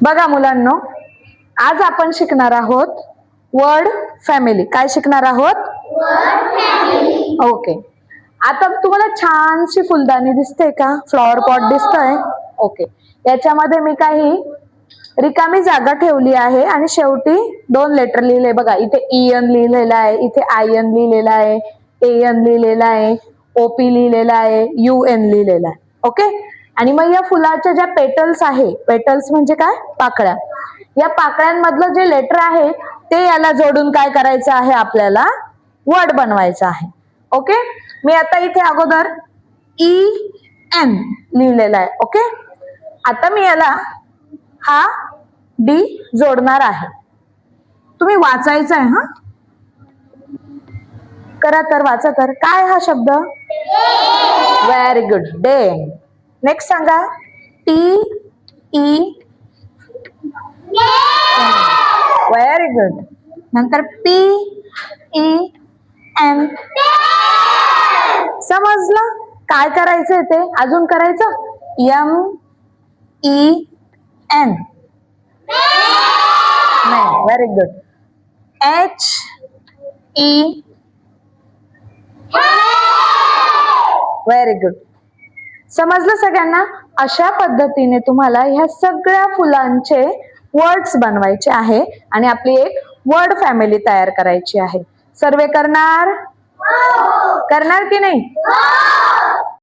बघा मुलांनो, आज आपण शिकणार आहोत वर्ड फॅमिली. काय शिकणार आहोत? ओके. आता तुम्हाला छानशी फुलदाणी दिसते का? फ्लॉवर पॉट दिसतोय? ओके. याच्यामध्ये मी काही रिकामी जागा ठेवली आहे आणि शेवटी 2 लेटर लिहिले. बघा, इथे EN लिहिलेला आहे, इथे IN लिहिलेला आहे, AN लिहिलेला आहे, OP लिहिलेला आहे, UN लिहिलेला आहे. ओके. आणि मग या फुलाच्या ज्या पेटल्स आहे, पेटल्स म्हणजे काय? पाकळ्या. या पाकळ्यांमधलं जे लेटर आहे ते याला जोडून काय करायचं आहे? आपल्याला वर्ड बनवायचा आहे. ओके. मी आता इथे अगोदर EN लिहिलेला आहे. ओके. आता मी याला हा D जोडणार आहे. तुम्ही वाचायचं आहे. हा करा तर, वाचा तर. काय हा शब्द? Very good, day. नेक्स्ट सांगा. TE. Very good. नंतर PEN. समजलं काय करायचंय ते? अजून करायचं? MEN. नाही. Very good. HE. Very good. समजलं सगळ्यांना? अशा पद्धतीने तुम्हाला ह्या सगळ्या फुलांचे वर्ड्स बनवायचे आहे आणि आपली एक वर्ड फॅमिली तयार करायची आहे. सर्वे करणार? करणार की नाही?